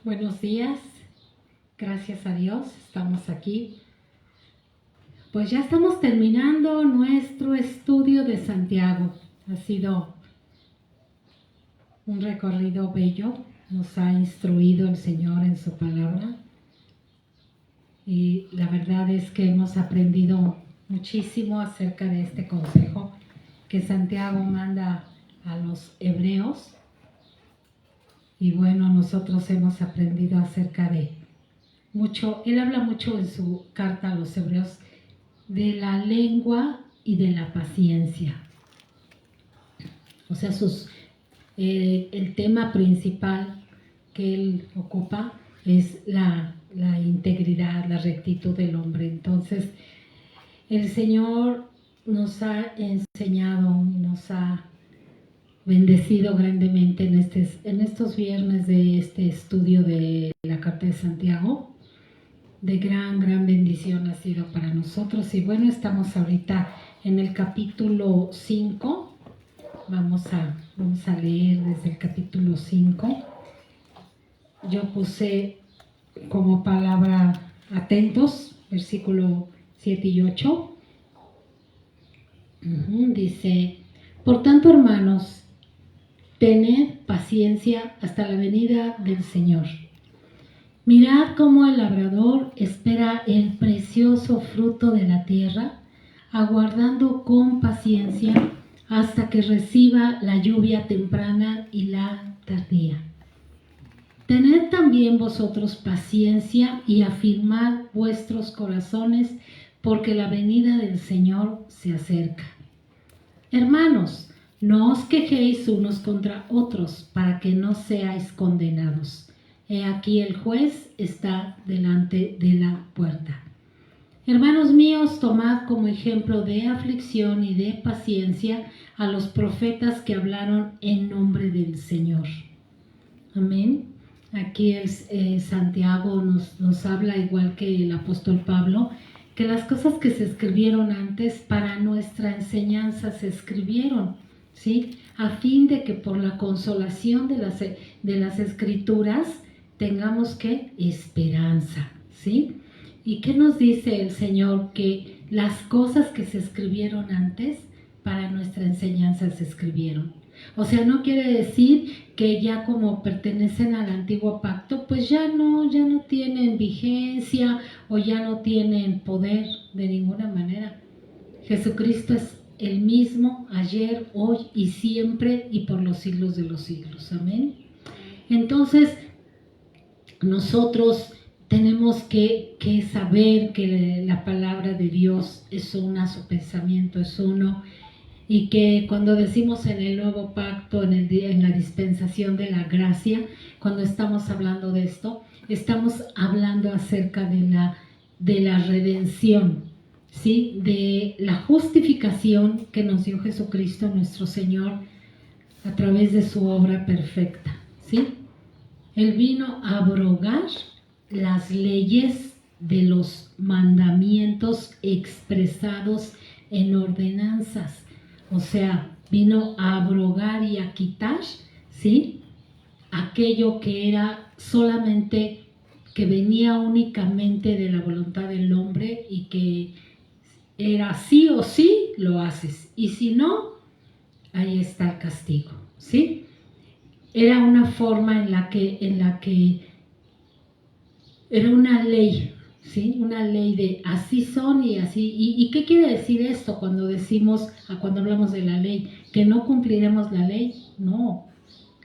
Buenos días, gracias a Dios, estamos aquí. Pues ya estamos terminando nuestro estudio de Santiago. Ha sido un recorrido bello, nos ha instruido el Señor en su palabra. Y la verdad es que hemos aprendido muchísimo acerca de este consejo que Santiago manda a los hebreos. Y bueno, nosotros hemos aprendido acerca de mucho. Él habla mucho en su carta a los hebreos de la lengua y de la paciencia. O sea, el tema principal que él ocupa es la integridad, la rectitud del hombre. Entonces, el Señor nos ha enseñado, nos ha bendecido grandemente en estos viernes de este estudio de la Carta de Santiago. De gran bendición ha sido para nosotros. Y bueno, estamos ahorita en el capítulo 5. Vamos a leer desde el capítulo 5. Yo puse como palabra atentos, versículo 7 y 8. Dice: por tanto, hermanos, tened paciencia hasta la venida del Señor. Mirad cómo el labrador espera el precioso fruto de la tierra, aguardando con paciencia hasta que reciba la lluvia temprana y la tardía. Tened también vosotros paciencia y afirmad vuestros corazones, porque la venida del Señor se acerca. Hermanos, no os quejéis unos contra otros, para que no seáis condenados. He aquí el juez está delante de la puerta. Hermanos míos, tomad como ejemplo de aflicción y de paciencia a los profetas que hablaron en nombre del Señor. Amén. Aquí Santiago nos habla, igual que el apóstol Pablo, que las cosas que se escribieron antes para nuestra enseñanza se escribieron, ¿sí? A fin de que por la consolación de las escrituras tengamos que esperanza, ¿sí? ¿Y qué nos dice el Señor? Que las cosas que se escribieron antes para nuestra enseñanza se escribieron. O sea, no quiere decir que ya como pertenecen al antiguo pacto, pues ya no tienen vigencia o ya no tienen poder de ninguna manera. Jesucristo es el mismo ayer, hoy y siempre y por los siglos de los siglos. Amén. Entonces, nosotros tenemos que saber que la palabra de Dios es una, su pensamiento es uno, y que cuando decimos en el nuevo pacto, en la dispensación de la gracia, cuando estamos hablando de esto, estamos hablando acerca de la redención, ¿sí? De la justificación que nos dio Jesucristo nuestro Señor a través de su obra perfecta, ¿sí? Él vino a abrogar las leyes de los mandamientos expresados en ordenanzas. O sea, vino a abrogar y a quitar, ¿sí? Aquello que era solamente, que venía únicamente de la voluntad del hombre y que era sí o sí lo haces. Y si no, ahí está el castigo, ¿sí? Era una forma en la que era una ley, ¿sí? Una ley de así son y así. ¿Y qué quiere decir esto cuando hablamos de la ley? ¿Que no cumpliremos la ley? No,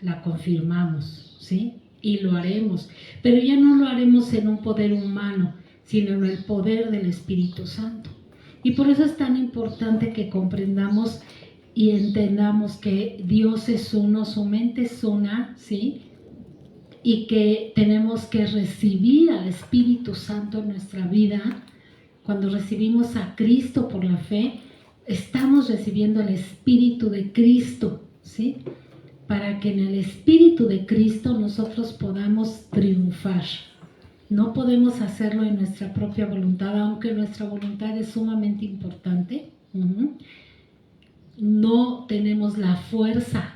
la confirmamos, ¿sí? Y lo haremos. Pero ya no lo haremos en un poder humano, sino en el poder del Espíritu Santo. Y por eso es tan importante que comprendamos y entendamos que Dios es uno, su mente es una, ¿sí? Y que tenemos que recibir al Espíritu Santo en nuestra vida. Cuando recibimos a Cristo por la fe, estamos recibiendo el Espíritu de Cristo, ¿sí? Para que en el Espíritu de Cristo nosotros podamos triunfar. No podemos hacerlo en nuestra propia voluntad, aunque nuestra voluntad es sumamente importante. No tenemos la fuerza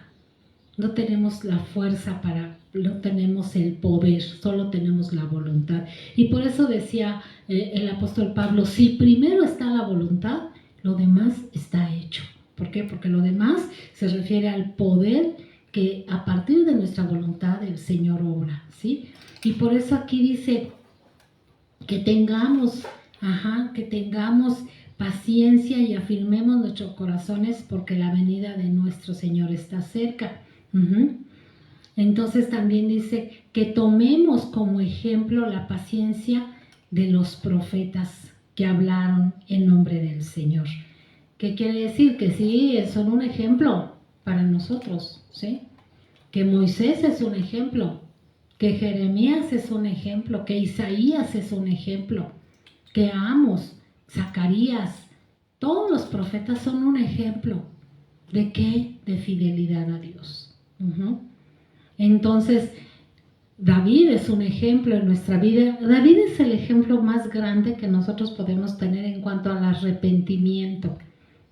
para tenemos el poder, solo tenemos la voluntad. Y por eso decía el apóstol Pablo, si primero está la voluntad, lo demás está hecho. ¿Por qué? Porque lo demás se refiere al poder que a partir de nuestra voluntad el Señor obra, ¿sí? Y por eso aquí dice que tengamos paciencia y afirmemos nuestros corazones porque la venida de nuestro Señor está cerca. Entonces también dice que tomemos como ejemplo la paciencia de los profetas que hablaron en nombre del Señor. ¿Qué quiere decir? Que sí, son un ejemplo para nosotros, ¿sí? Que Moisés es un ejemplo, que Jeremías es un ejemplo, que Isaías es un ejemplo, que Amos, Zacarías, todos los profetas son un ejemplo. ¿De qué? De fidelidad a Dios. Entonces, David es un ejemplo en nuestra vida. David es el ejemplo más grande que nosotros podemos tener en cuanto al arrepentimiento,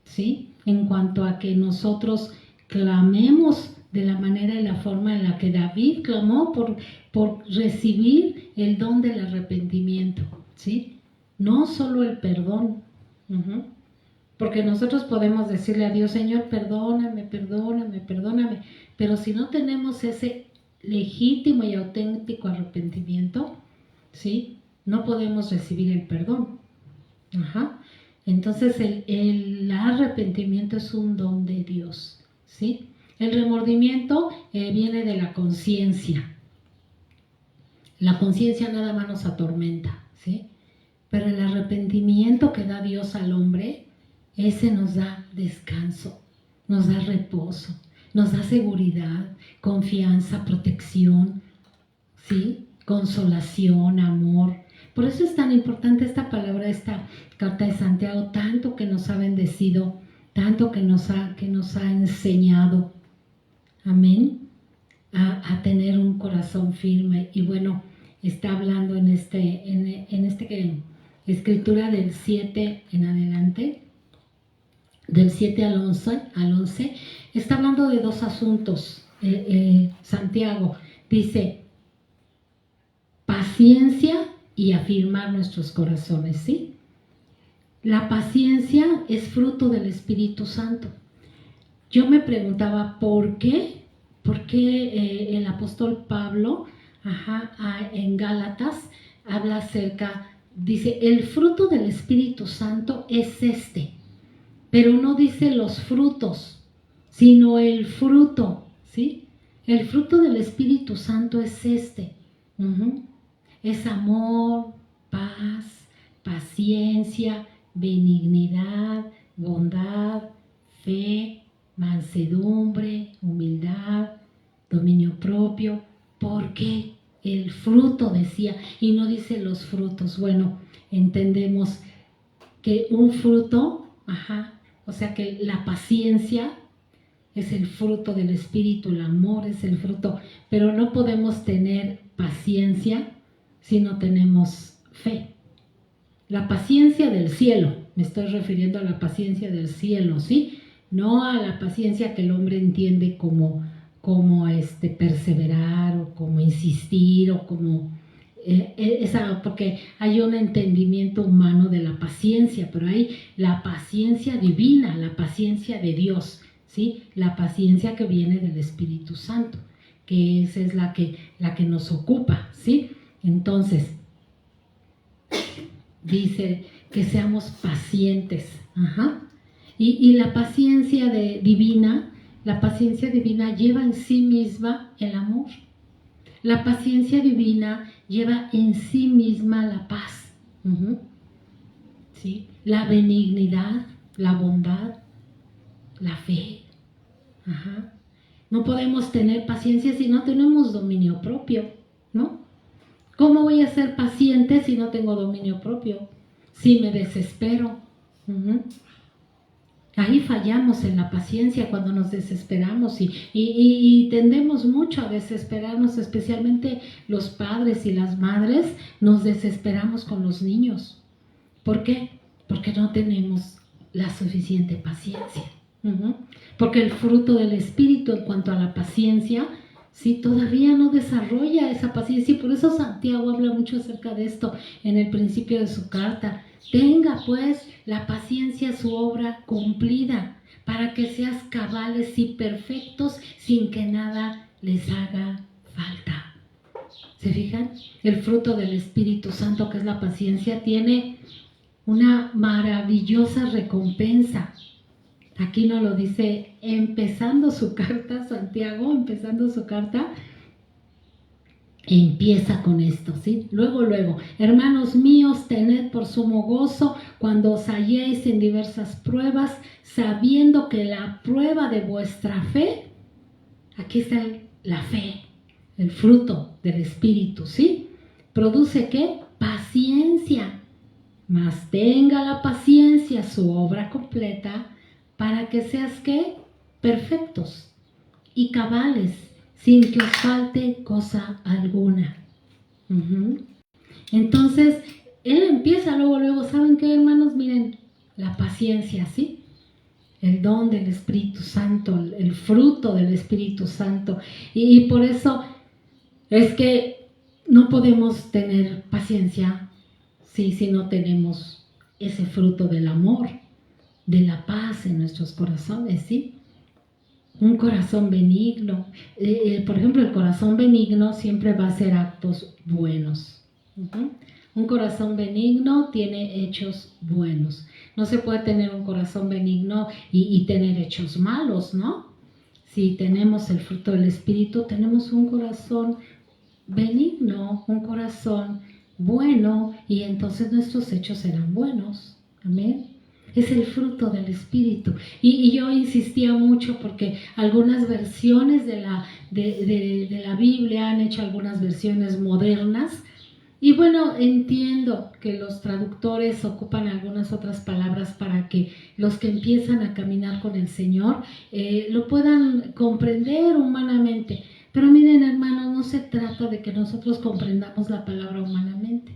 ¿sí? En cuanto a que nosotros clamemos de la manera y la forma en la que David clamó por recibir el don del arrepentimiento, ¿sí? No solo el perdón, porque nosotros podemos decirle a Dios, Señor, perdóname, perdóname, perdóname, pero si no tenemos ese legítimo y auténtico arrepentimiento, ¿sí? No podemos recibir el perdón. Entonces el arrepentimiento es un don de Dios, ¿sí? El remordimiento viene de la conciencia. La conciencia nada más nos atormenta, ¿sí? Pero el arrepentimiento que da Dios al hombre, ese nos da descanso, nos da reposo, nos da seguridad, confianza, protección, ¿sí? Consolación, amor. Por eso es tan importante esta palabra, esta carta de Santiago, tanto que nos ha bendecido, tanto que nos ha enseñado, amén, a tener un corazón firme. Y bueno, está hablando en escritura del 7 en adelante, del 7 al 11, está hablando de dos asuntos. Santiago dice, paciencia y afirmar nuestros corazones, ¿sí? La paciencia es fruto del Espíritu Santo. Yo me preguntaba, ¿por qué? ¿Por qué el apóstol Pablo en Gálatas habla acerca, dice, el fruto del Espíritu Santo es este, pero no dice los frutos, sino el fruto, ¿sí? El fruto del Espíritu Santo es este. Es amor, paz, paciencia, benignidad, bondad, fe, mansedumbre, humildad, dominio propio. ¿Por qué? El fruto decía, y no dice los frutos. Bueno, entendemos que un fruto, o sea que la paciencia es el fruto del Espíritu, el amor es el fruto, pero no podemos tener paciencia si no tenemos fe. La paciencia del cielo, me estoy refiriendo a la paciencia del cielo, ¿sí? No a la paciencia que el hombre entiende como perseverar o como insistir o como porque hay un entendimiento humano de la paciencia, pero hay la paciencia divina, la paciencia de Dios, ¿sí? La paciencia que viene del Espíritu Santo, que esa es la que nos ocupa, ¿sí? Entonces, dice que seamos pacientes, y la paciencia divina lleva en sí misma el amor. La paciencia divina lleva en sí misma la paz, ¿sí? La benignidad, la bondad, la fe. No podemos tener paciencia si no tenemos dominio propio, ¿no? ¿Cómo voy a ser paciente si no tengo dominio propio? Si me desespero. Ahí fallamos en la paciencia cuando nos desesperamos y tendemos mucho a desesperarnos, especialmente los padres y las madres, nos desesperamos con los niños. ¿Por qué? Porque no tenemos la suficiente paciencia. Porque el fruto del Espíritu en cuanto a la paciencia ¿sí? Todavía no desarrolla esa paciencia y por eso Santiago habla mucho acerca de esto en el principio de su carta. Tenga pues la paciencia su obra cumplida, para que seas cabales y perfectos sin que nada les haga falta. ¿Se fijan? El fruto del Espíritu Santo, que es la paciencia, tiene una maravillosa recompensa. Aquí nos lo dice empezando su carta, Santiago, empezando su carta, empieza con esto, ¿sí? Luego, hermanos míos, tened por sumo gozo cuando os halléis en diversas pruebas, sabiendo que la prueba de vuestra fe, aquí está la fe, el fruto del Espíritu, ¿sí? ¿Produce qué? Paciencia. Mas tenga la paciencia su obra completa, para que seas ¿qué? Perfectos y cabales, sin que os falte cosa alguna. Entonces, él empieza luego, ¿saben qué, hermanos? Miren, la paciencia, ¿sí? El don del Espíritu Santo, el fruto del Espíritu Santo. Y por eso es que no podemos tener paciencia si no tenemos ese fruto del amor, de la paz en nuestros corazones, ¿sí? Un corazón benigno. Por ejemplo, el corazón benigno siempre va a hacer actos buenos. Un corazón benigno tiene hechos buenos. No se puede tener un corazón benigno y tener hechos malos, ¿no? Si tenemos el fruto del Espíritu, tenemos un corazón benigno, un corazón bueno, y entonces nuestros hechos serán buenos. Amén. Es el fruto del Espíritu. Y yo insistía mucho porque algunas versiones de la Biblia han hecho algunas versiones modernas. Y bueno, entiendo que los traductores ocupan algunas otras palabras para que los que empiezan a caminar con el Señor lo puedan comprender humanamente. Pero miren, hermanos, no se trata de que nosotros comprendamos la palabra humanamente.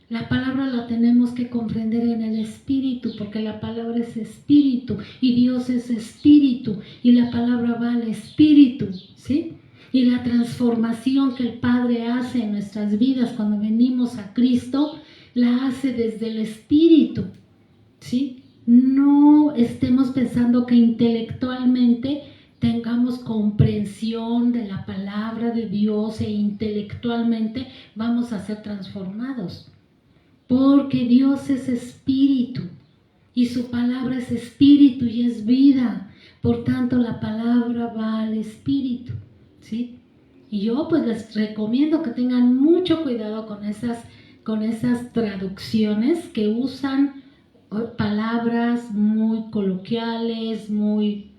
La palabra la tenemos que comprender en el Espíritu, porque la palabra es Espíritu y Dios es Espíritu y la palabra va al Espíritu, ¿sí? Y la transformación que el Padre hace en nuestras vidas cuando venimos a Cristo, la hace desde el Espíritu, ¿sí? No estemos pensando que intelectualmente tengamos comprensión de la palabra de Dios e intelectualmente vamos a ser transformados. Porque Dios es espíritu y su palabra es espíritu y es vida. Por tanto, la palabra va al espíritu, ¿sí? Y yo pues les recomiendo que tengan mucho cuidado con esas traducciones que usan palabras muy coloquiales, muy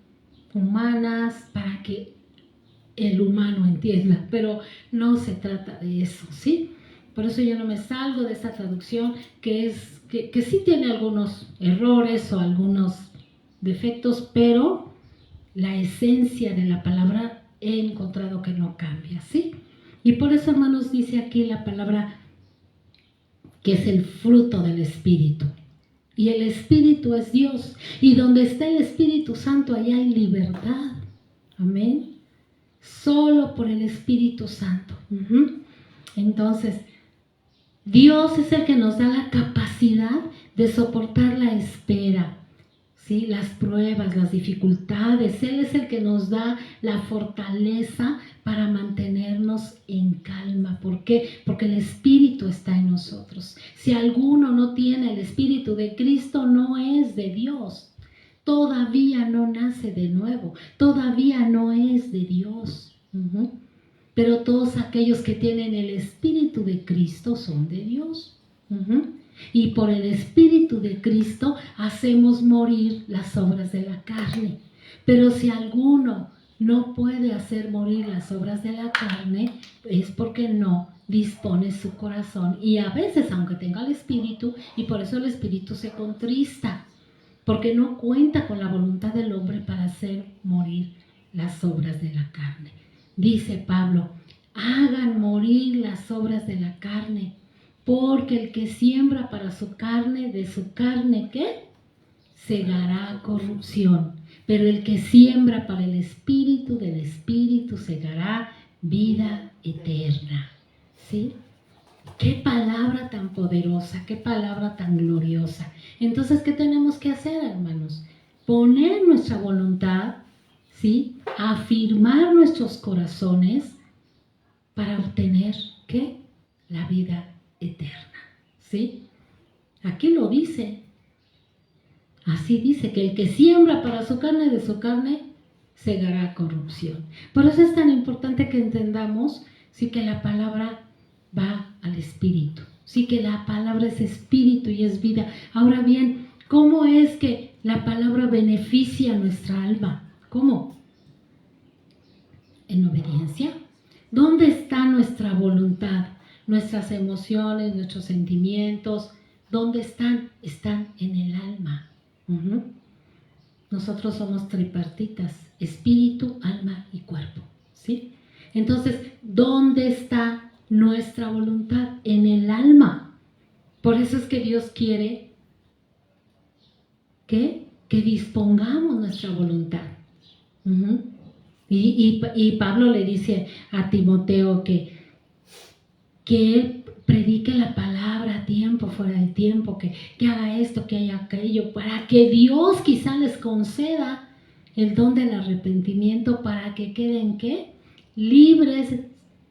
humanas, para que el humano entienda. Pero no se trata de eso, ¿sí? Por eso yo no me salgo de esa traducción que sí tiene algunos errores o algunos defectos, pero la esencia de la palabra he encontrado que no cambia, ¿sí? Y por eso, hermanos, dice aquí la palabra que es el fruto del Espíritu. Y el Espíritu es Dios. Y donde está el Espíritu Santo, allá hay libertad. Amén. Solo por el Espíritu Santo. Entonces, Dios es el que nos da la capacidad de soportar la espera, ¿sí? Las pruebas, las dificultades. Él es el que nos da la fortaleza para mantenernos en calma. ¿Por qué? Porque el Espíritu está en nosotros. Si alguno no tiene el Espíritu de Cristo, no es de Dios. Todavía no nace de nuevo. Todavía no es de Dios. Pero todos aquellos que tienen el Espíritu de Cristo son de Dios. Y por el Espíritu de Cristo hacemos morir las obras de la carne. Pero si alguno no puede hacer morir las obras de la carne, es porque no dispone su corazón. Y a veces, aunque tenga el Espíritu, y por eso el Espíritu se contrista, porque no cuenta con la voluntad del hombre para hacer morir las obras de la carne. Dice Pablo, hagan morir las obras de la carne, porque el que siembra para su carne, de su carne, ¿qué? Segará corrupción. Pero el que siembra para el Espíritu, del Espíritu segará vida eterna. ¿Sí? Qué palabra tan poderosa, qué palabra tan gloriosa. Entonces, ¿qué tenemos que hacer, hermanos? Poner nuestra voluntad, ¿sí? Afirmar nuestros corazones para obtener, ¿qué? La vida eterna, ¿sí? Aquí lo dice. Así dice, que el que siembra para su carne, de su carne segará corrupción. Por eso es tan importante que entendamos, sí, que la palabra va al espíritu. Sí, que la palabra es espíritu y es vida. Ahora bien, ¿cómo es que la palabra beneficia a nuestra alma? ¿Cómo? En obediencia. ¿Dónde está nuestra voluntad? Nuestras emociones, nuestros sentimientos, ¿dónde están? Están en el alma. Nosotros somos tripartitas, espíritu, alma y cuerpo, ¿sí? Entonces, ¿dónde está nuestra voluntad? En el alma. Por eso es que Dios quiere que dispongamos nuestra voluntad. Y Pablo le dice a Timoteo que él predique la palabra a tiempo, fuera de tiempo, que haga esto, que haga aquello, para que Dios quizá les conceda el don del arrepentimiento, para que queden, ¿qué? Libres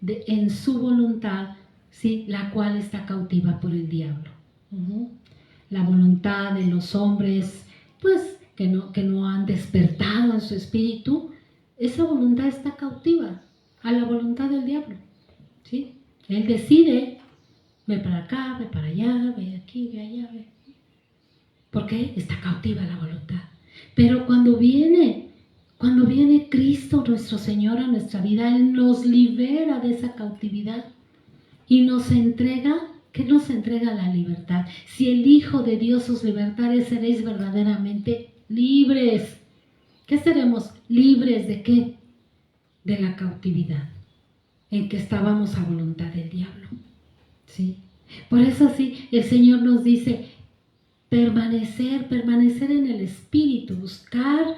en su voluntad, ¿sí? La cual está cautiva por el diablo. La voluntad de los hombres, pues, que no han despertado en su espíritu, esa voluntad está cautiva a la voluntad del diablo, ¿sí? Él decide, ve para acá, ve para allá, ve aquí, ve allá, ve. ¿Por qué? Está cautiva la voluntad. Pero cuando viene Cristo nuestro Señor a nuestra vida, Él nos libera de esa cautividad y nos entrega, ¿qué nos entrega? La libertad. Si el Hijo de Dios os libertare, seréis verdaderamente libres. ¿Qué seremos? ¿Libres de qué? De la cautividad en que estábamos a voluntad del diablo, ¿sí? Por eso sí, el Señor nos dice permanecer en el Espíritu, buscar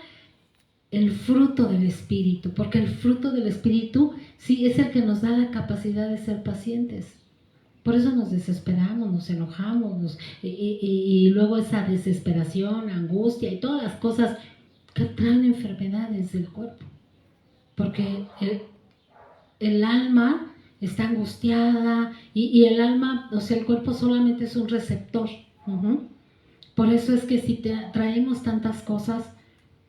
el fruto del Espíritu, porque el fruto del Espíritu sí es el que nos da la capacidad de ser pacientes. Por eso nos desesperamos, nos enojamos, y luego esa desesperación, angustia y todas las cosas que traen enfermedades del cuerpo, porque el alma está angustiada y el alma, o sea, el cuerpo solamente es un receptor. Por eso es que si traemos tantas cosas,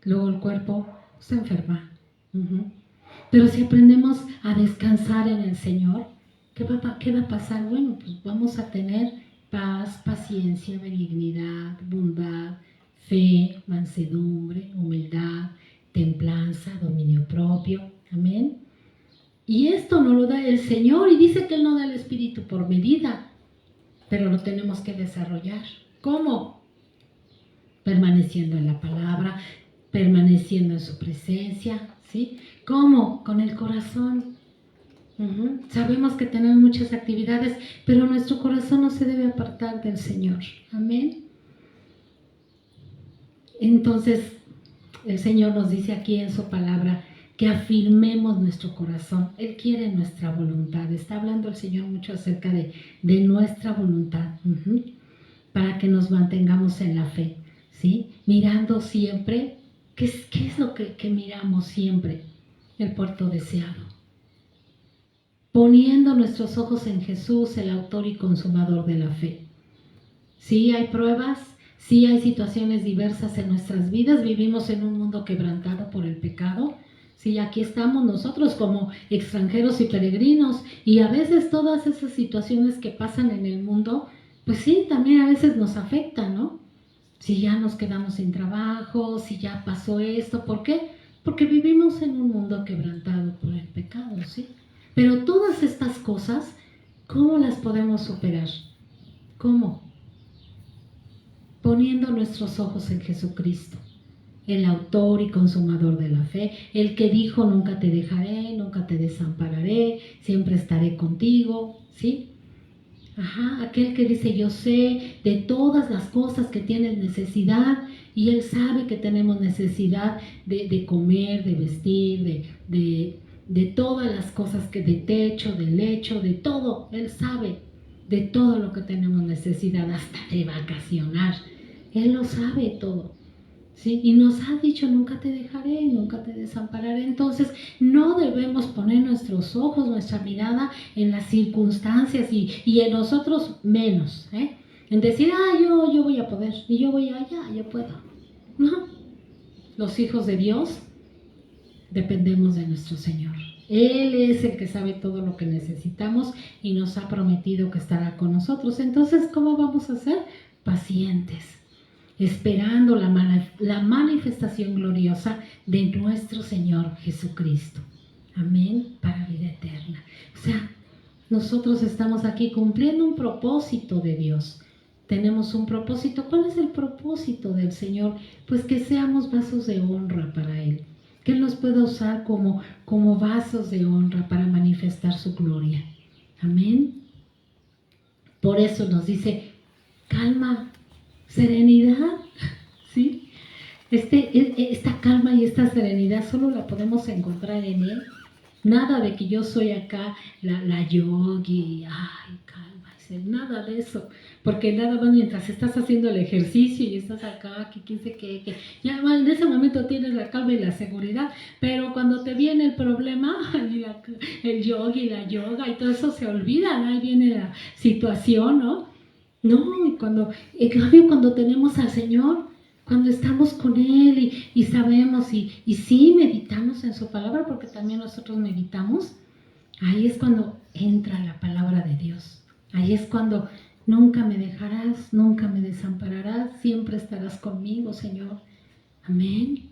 luego el cuerpo se enferma. Pero si aprendemos a descansar en el Señor, ¿qué va a pasar? Bueno, pues vamos a tener paz, paciencia, benignidad, bondad, fe, mansedumbre, humildad, templanza, dominio propio. Amén. Y esto nos lo da el Señor, y dice que Él no da el Espíritu por medida, pero lo tenemos que desarrollar. ¿Cómo? Permaneciendo en la palabra, permaneciendo en su presencia, ¿sí? ¿Cómo? Con el corazón. Sabemos que tenemos muchas actividades, pero nuestro corazón no se debe apartar del Señor. Amén. Entonces, el Señor nos dice aquí en su palabra que afirmemos nuestro corazón. Él quiere nuestra voluntad. Está hablando el Señor mucho acerca de nuestra voluntad, para que nos mantengamos en la fe, ¿sí? Mirando siempre, ¿qué es lo que miramos siempre? El puerto deseado. Poniendo nuestros ojos en Jesús, el autor y consumador de la fe. Sí hay pruebas, sí hay situaciones diversas en nuestras vidas, vivimos en un mundo quebrantado por el pecado. Sí, aquí estamos nosotros como extranjeros y peregrinos, y a veces todas esas situaciones que pasan en el mundo, pues sí, también a veces nos afectan, ¿no? Si ya nos quedamos sin trabajo, si ya pasó esto, ¿por qué? Porque vivimos en un mundo quebrantado por el pecado, ¿sí? Pero todas estas cosas, ¿cómo las podemos superar? ¿Cómo? Poniendo nuestros ojos en Jesucristo, el autor y consumador de la fe, el que dijo: nunca te dejaré, nunca te desampararé, siempre estaré contigo, ¿sí? Aquel que dice: yo sé de todas las cosas que tienes necesidad, y Él sabe que tenemos necesidad de comer, de vestir, de todas las cosas que de techo, de lecho, de todo. Él sabe de todo lo que tenemos necesidad, hasta de vacacionar. Él lo sabe todo, ¿sí? Y nos ha dicho, nunca te dejaré, nunca te desampararé. Entonces, no debemos poner nuestros ojos, nuestra mirada en las circunstancias y en nosotros menos, en decir, yo voy a poder, y yo voy allá, yo puedo. No, los hijos de Dios dependemos de nuestro Señor. Él es el que sabe todo lo que necesitamos y nos ha prometido que estará con nosotros. Entonces, ¿cómo vamos a ser? Pacientes, esperando la manifestación gloriosa de nuestro Señor Jesucristo. Amén, para vida eterna. O sea, nosotros estamos aquí cumpliendo un propósito de Dios. Tenemos un propósito. ¿Cuál es el propósito del Señor? Pues que seamos vasos de honra para Él. Que Él nos pueda usar como vasos de honra para manifestar su gloria. Amén. Por eso nos dice, calma, serenidad, ¿sí? Esta calma y esta serenidad solo la podemos encontrar en Él. Nada de que yo soy acá la yogi, cálmase, nada de eso. Porque nada más mientras estás haciendo el ejercicio y estás acá, que quién sé qué, que ya en ese momento tienes la calma y la seguridad, pero cuando te viene el problema, el yogi, la yoga y todo eso se olvidan, ahí viene la situación, ¿no? No, y en cambio cuando tenemos al Señor, cuando estamos con Él y sabemos y sí meditamos en su palabra, porque también nosotros meditamos, ahí es cuando entra la palabra de Dios. Ahí es cuando nunca me dejarás, nunca me desampararás, siempre estarás conmigo, Señor. Amén.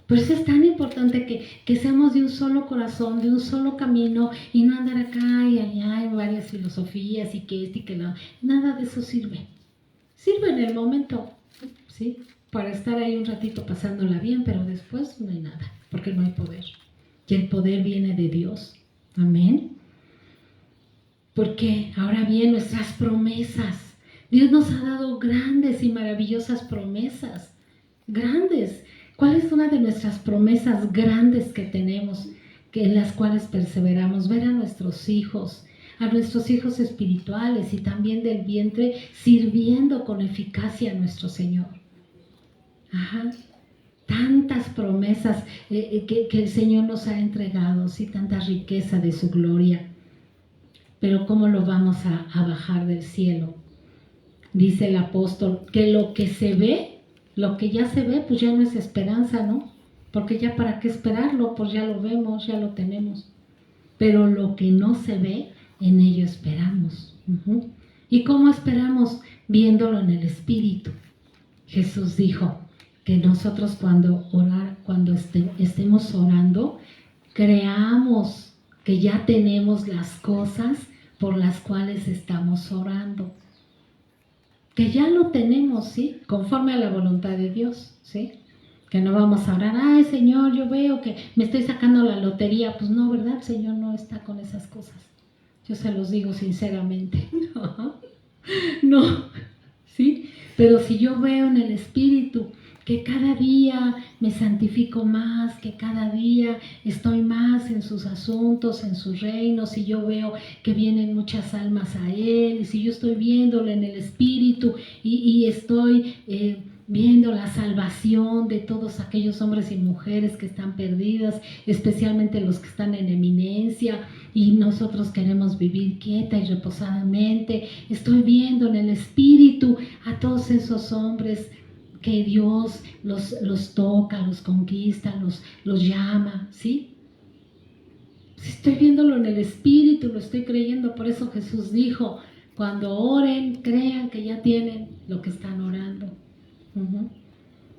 Por eso es tan importante que seamos de un solo corazón, de un solo camino y no andar acá y allá en varias filosofías y que y que no. Nada de eso sirve. Sirve en el momento, ¿sí? Para estar ahí un ratito pasándola bien, pero después no hay nada, porque no hay poder. Y el poder viene de Dios. Amén. Porque ahora bien, nuestras promesas. Dios nos ha dado grandes y maravillosas promesas. Grandes. ¿Cuál es una de nuestras promesas grandes que tenemos, en las cuales perseveramos? Ver a nuestros hijos espirituales y también del vientre, sirviendo con eficacia a nuestro Señor. Ajá. Tantas promesas que el Señor nos ha entregado, sí, tanta riqueza de su gloria. Pero ¿cómo lo vamos a bajar del cielo? Dice el apóstol que lo que se ve, lo que ya se ve, pues ya no es esperanza, ¿no? Porque ya para qué esperarlo, pues ya lo vemos, ya lo tenemos. Pero lo que no se ve, en ello esperamos. ¿Y cómo esperamos? Viéndolo en el Espíritu. Jesús dijo que nosotros cuando estemos orando, creamos que ya tenemos las cosas por las cuales estamos orando. Que ya lo tenemos, ¿sí? Conforme a la voluntad de Dios, ¿sí? Que no vamos a orar, ay Señor, yo veo que me estoy sacando la lotería. Pues no, ¿verdad? El Señor no está con esas cosas. Yo se los digo sinceramente. No, ¿sí? Pero si yo veo en el Espíritu que cada día me santifico más, que cada día estoy más en sus asuntos, en sus reinos, y yo veo que vienen muchas almas a Él, y si yo estoy viéndolo en el Espíritu y estoy viendo la salvación de todos aquellos hombres y mujeres que están perdidas, especialmente los que están en eminencia, y nosotros queremos vivir quieta y reposadamente, estoy viendo en el Espíritu a todos esos hombres que Dios los toca, los conquista, los llama, ¿sí? Si estoy viéndolo en el Espíritu, lo estoy creyendo. Por eso Jesús dijo, cuando oren, crean que ya tienen lo que están orando.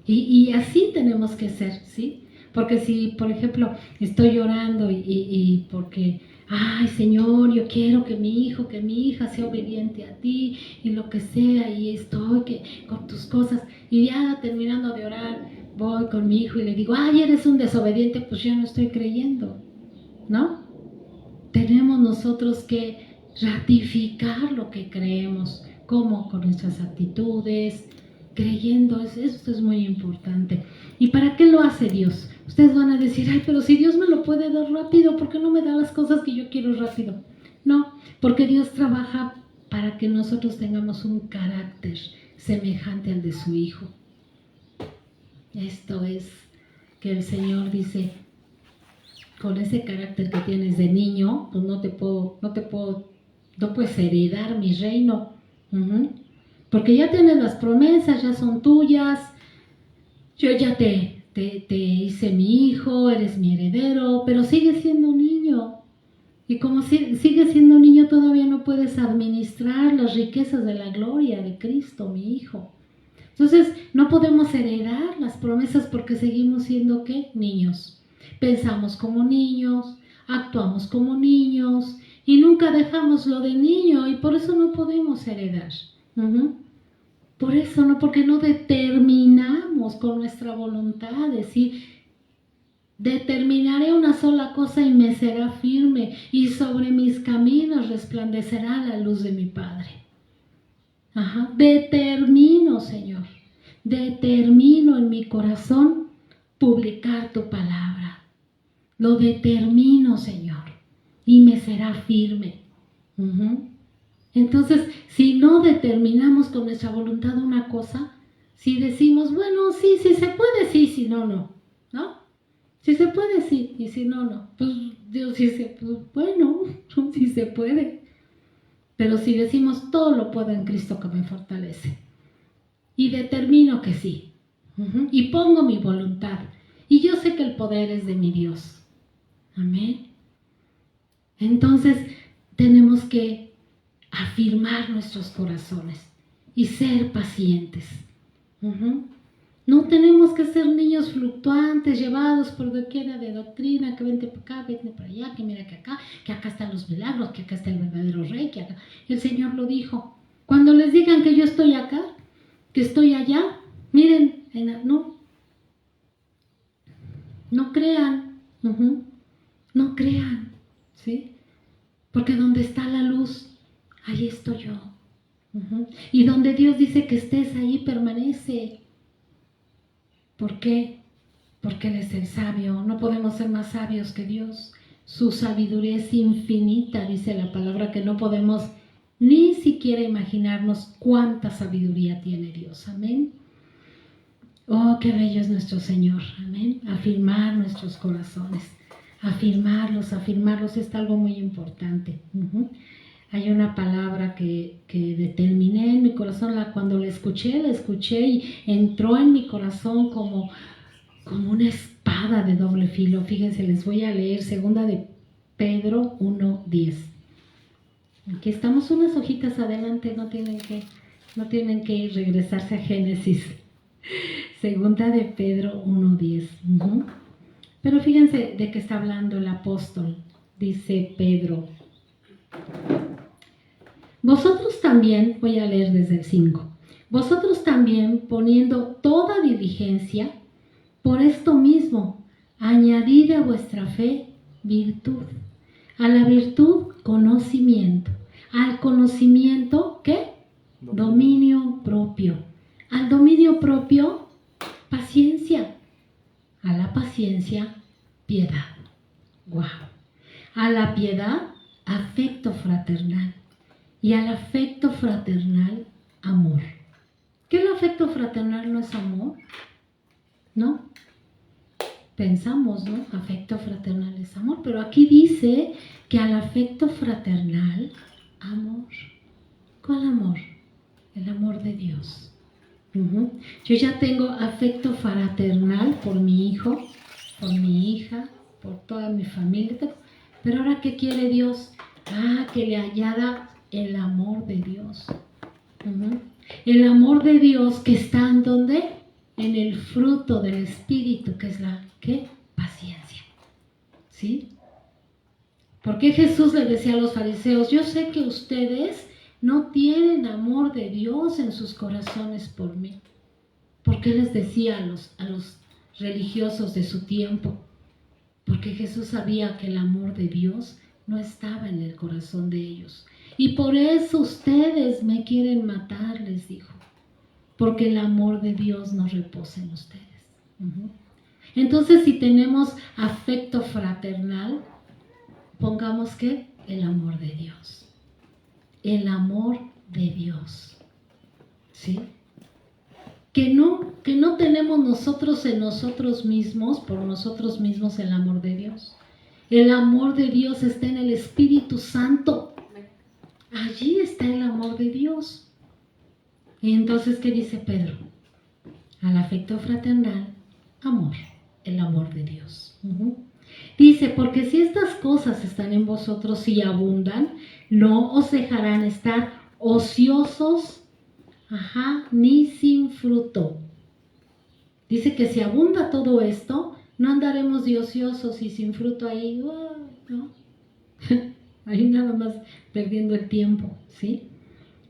Y así tenemos que ser, ¿sí? Porque si, por ejemplo, estoy orando y porque, ay Señor, yo quiero que mi hijo, que mi hija sea obediente a ti y lo que sea, y estoy con tus cosas, y ya terminando de orar, voy con mi hijo y le digo, ay, eres un desobediente, pues yo no estoy creyendo, ¿no? Tenemos nosotros que ratificar lo que creemos, como con nuestras actitudes, creyendo, esto es muy importante. ¿Y para qué lo hace Dios? Ustedes van a decir, ay, pero si Dios me lo puede dar rápido, ¿por qué no me da las cosas que yo quiero rápido? No, porque Dios trabaja para que nosotros tengamos un carácter semejante al de su Hijo. Esto es que el Señor dice, con ese carácter que tienes de niño, pues no puedes heredar mi reino. Porque ya tienes las promesas, ya son tuyas, yo ya te hice mi hijo, eres mi heredero, pero sigues siendo un niño. Y como sigues siendo un niño, todavía no puedes administrar las riquezas de la gloria de Cristo, mi Hijo. Entonces, no podemos heredar las promesas porque seguimos siendo, ¿qué? Niños. Pensamos como niños, actuamos como niños y nunca dejamos lo de niño y por eso no podemos heredar. Por eso no, porque no determinamos con nuestra voluntad, decir, determinaré una sola cosa y me será firme, y sobre mis caminos resplandecerá la luz de mi Padre. Determino, Señor, determino en mi corazón publicar tu palabra. Lo determino, Señor, y me será firme. Entonces, si no determinamos con nuestra voluntad una cosa, si decimos, bueno, sí se puede, sí, si no, no, ¿no? Si se puede, sí, y si no, no. Pues Dios dice, pues bueno, sí se puede. Pero si decimos, todo lo puedo en Cristo que me fortalece. Y determino que sí. Y pongo mi voluntad. Y yo sé que el poder es de mi Dios. Amén. Entonces, tenemos que afirmar nuestros corazones y ser pacientes. No tenemos que ser niños fluctuantes, llevados por doquiera de doctrina, que vente para acá, vente para allá, que mira que acá están los milagros, que acá está el verdadero rey, que acá. El Señor lo dijo. Cuando les digan que yo estoy acá, que estoy allá, miren, no crean, no crean, ¿sí? Porque donde está la luz, ahí estoy yo. Y donde Dios dice que estés, ahí permanece. ¿Por qué? Porque Él es el sabio. No podemos ser más sabios que Dios. Su sabiduría es infinita, dice la palabra, que no podemos ni siquiera imaginarnos cuánta sabiduría tiene Dios. Amén. Oh, qué bello es nuestro Señor. Amén. Afirmar nuestros corazones. Afirmarlos es algo muy importante. Hay una palabra que determiné en mi corazón, cuando la escuché y entró en mi corazón como una espada de doble filo. Fíjense, les voy a leer 2 de Pedro 1:10. Aquí estamos unas hojitas adelante, no tienen que regresarse a Génesis. 2 de Pedro 1:10. Pero fíjense de qué está hablando el apóstol. Dice Pedro: vosotros también, voy a leer desde el 5, vosotros también, poniendo toda diligencia, por esto mismo, añadid a vuestra fe virtud, a la virtud conocimiento, al conocimiento, ¿qué? Dominio propio, al dominio propio, paciencia, a la paciencia, piedad. ¡Wow! A la piedad, afecto fraternal. Y al afecto fraternal, amor. ¿Qué el afecto fraternal no es amor? ¿No? Pensamos, ¿no? Afecto fraternal es amor, pero aquí dice que al afecto fraternal, amor. ¿Cuál amor? El amor de Dios. Yo ya tengo afecto fraternal por mi hijo, por mi hija, por toda mi familia, pero ahora ¿qué quiere Dios? Que le añada el amor de Dios. El amor de Dios que está en ¿dónde? En el fruto del Espíritu, que es la ¿qué? Paciencia. ¿Sí? Porque Jesús le decía a los fariseos, yo sé que ustedes no tienen amor de Dios en sus corazones por mí. ¿Por qué les decía a los religiosos de su tiempo? Porque Jesús sabía que el amor de Dios no estaba en el corazón de ellos. Y por eso ustedes me quieren matar, les dijo. porque el amor de Dios no reposa en ustedes. Entonces, si tenemos afecto fraternal, pongamos ¿qué? El amor de Dios. El amor de Dios. ¿Sí? Que no tenemos nosotros en nosotros mismos, por nosotros mismos, el amor de Dios. El amor de Dios está en el Espíritu Santo. Allí está el amor de Dios. Y entonces, ¿qué dice Pedro? Al afecto fraternal, amor, el amor de Dios. Dice, porque si estas cosas están en vosotros y abundan, no os dejarán estar ociosos, ni sin fruto. Dice que si abunda todo esto, no andaremos de ociosos y sin fruto ahí, ¿no? Ahí nada más perdiendo el tiempo, ¿sí?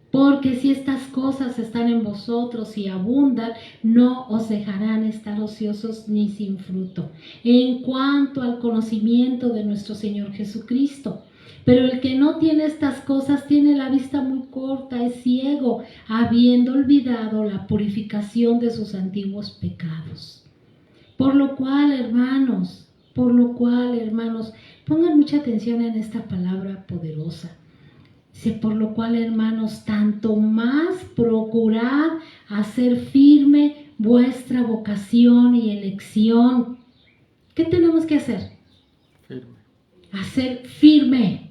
Porque si estas cosas están en vosotros y abundan, no os dejarán estar ociosos ni sin fruto. En cuanto al conocimiento de nuestro Señor Jesucristo. Pero el que no tiene estas cosas tiene la vista muy corta, es ciego, habiendo olvidado la purificación de sus antiguos pecados. Por lo cual, hermanos, pongan mucha atención en esta palabra poderosa. Dice, por lo cual, hermanos, tanto más procurad hacer firme vuestra vocación y elección. ¿Qué tenemos que hacer? Firme. Hacer firme.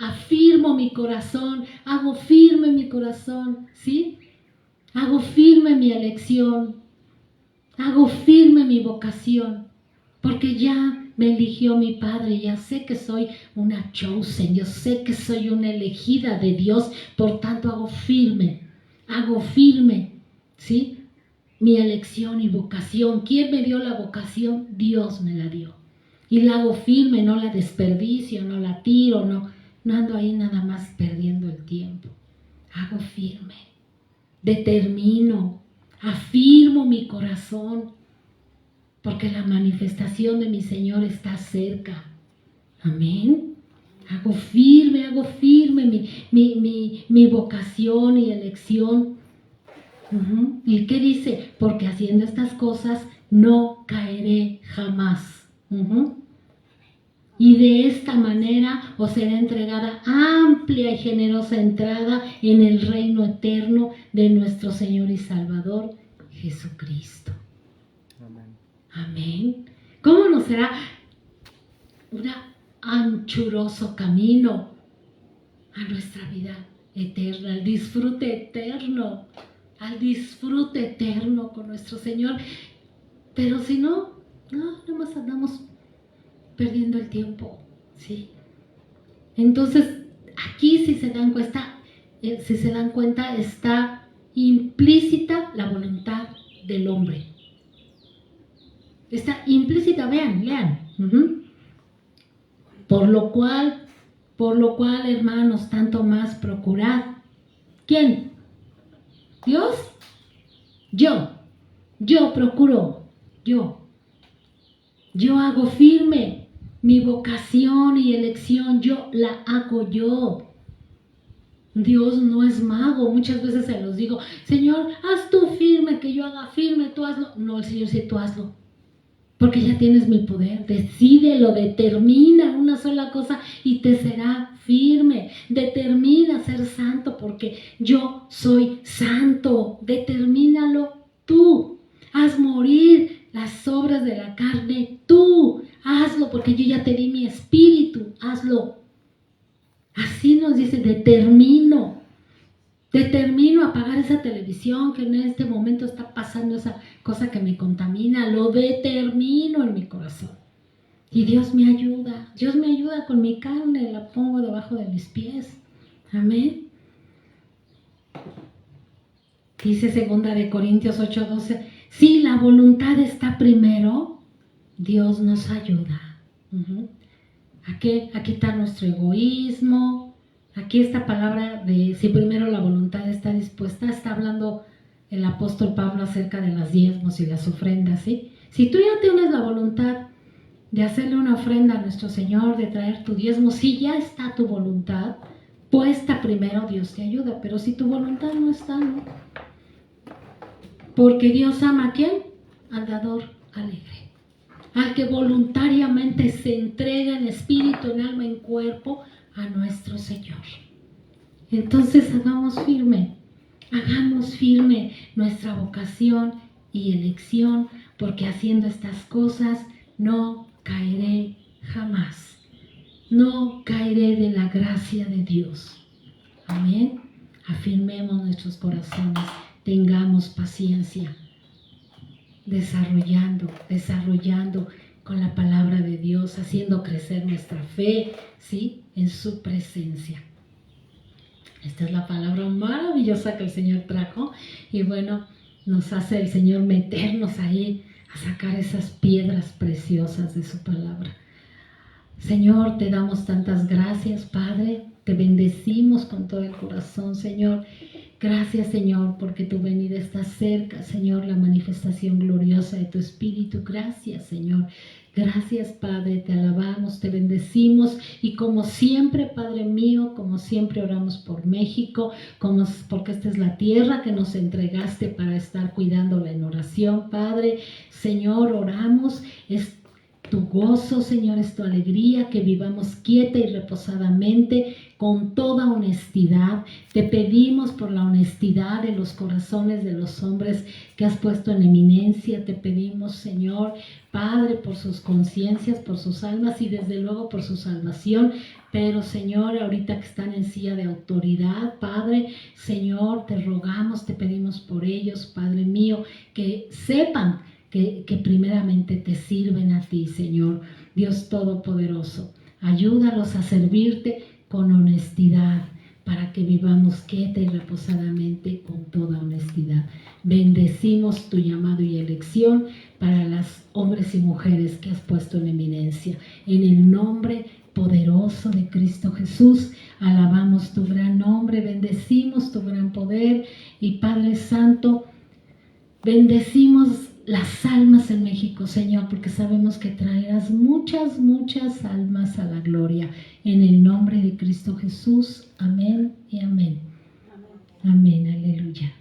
Afirmo mi corazón, hago firme mi corazón, ¿sí? Hago firme mi elección, hago firme mi vocación, porque ya me eligió mi Padre, ya sé que soy una chosen, yo sé que soy una elegida de Dios, por tanto hago firme, ¿sí? Mi elección y vocación. ¿Quién me dio la vocación? Dios me la dio. Y la hago firme, no la desperdicio, no la tiro, no ando ahí nada más perdiendo el tiempo. Hago firme, determino, afirmo mi corazón, porque la manifestación de mi Señor está cerca. Amén. Hago firme mi vocación y elección. ¿Y qué dice? Porque haciendo estas cosas no caeré jamás. Y de esta manera os será entregada amplia y generosa entrada en el reino eterno de nuestro Señor y Salvador Jesucristo. Amén. ¿Cómo nos será un anchuroso camino a nuestra vida eterna, al disfrute eterno con nuestro Señor? Pero si no, nada más andamos perdiendo el tiempo, ¿sí? Entonces, aquí si se dan cuenta, está implícita la voluntad del hombre. Está implícita, lean. Por lo cual, hermanos, tanto más procurad. ¿Quién? ¿Dios? Yo procuro, yo hago firme mi vocación y elección, yo la hago yo. Dios no es mago. Muchas veces se los digo, Señor, haz tú firme, que yo haga firme, tú hazlo. No, el Señor dice, tú hazlo, porque ya tienes mi poder. Decídelo, determina una sola cosa y te será firme. Determina ser santo, porque yo soy santo. Determínalo tú. Haz morir las obras de la carne tú. Hazlo, porque yo ya te di mi espíritu. Hazlo. Así nos dice, determino apagar esa televisión que en este momento está pasando esa cosa que me contamina. Lo determino en mi corazón. Y Dios me ayuda con mi carne, la pongo debajo de mis pies. Amén. Dice 2 Corintios 8:12, si la voluntad está primero, Dios nos ayuda. A quitar nuestro egoísmo. Aquí esta palabra de si primero la voluntad está dispuesta, está hablando el apóstol Pablo acerca de las diezmos y las ofrendas, ¿sí? Si tú ya tienes la voluntad de hacerle una ofrenda a nuestro Señor, de traer tu diezmo, si ya está tu voluntad puesta primero, Dios te ayuda. Pero si tu voluntad no está, ¿no? Porque Dios ama ¿a quién? Al dador alegre, al que voluntariamente se entrega en espíritu, en alma, en cuerpo a nuestro Señor. Entonces hagamos firme nuestra vocación y elección, porque haciendo estas cosas no caeré jamás. No caeré de la gracia de Dios. Amén. Afirmemos nuestros corazones, tengamos paciencia, desarrollando con la palabra de Dios, haciendo crecer nuestra fe, ¿sí? En su presencia. Esta es la palabra maravillosa que el Señor trajo y bueno, nos hace el Señor meternos ahí a sacar esas piedras preciosas de su palabra. Señor, te damos tantas gracias, Padre, te bendecimos con todo el corazón, Señor. Gracias, Señor, porque tu venida está cerca, Señor, la manifestación gloriosa de tu Espíritu. Gracias, Señor. Gracias, Padre, te alabamos, te bendecimos y como siempre, Padre mío, como siempre oramos por México, porque esta es la tierra que nos entregaste para estar cuidándola en oración, Padre. Señor, oramos, es tu gozo, Señor, es tu alegría, que vivamos quieta y reposadamente, con toda honestidad. Te pedimos por la honestidad de los corazones de los hombres que has puesto en eminencia. Te pedimos, Señor, Padre, por sus conciencias, por sus almas y desde luego por su salvación. Pero, Señor, ahorita que están en silla de autoridad, Padre, Señor, te rogamos, te pedimos por ellos, Padre mío, que sepan que primeramente te sirven a ti, Señor, Dios Todopoderoso. Ayúdalos a servirte con honestidad, para que vivamos quieta y reposadamente con toda honestidad. Bendecimos tu llamado y elección para las hombres y mujeres que has puesto en eminencia. En el nombre poderoso de Cristo Jesús, alabamos tu gran nombre, bendecimos tu gran poder y Padre Santo, bendecimos las almas en México, Señor, porque sabemos que traerás muchas, muchas almas a la gloria. En el nombre de Cristo Jesús, amén y amén. Amén, aleluya.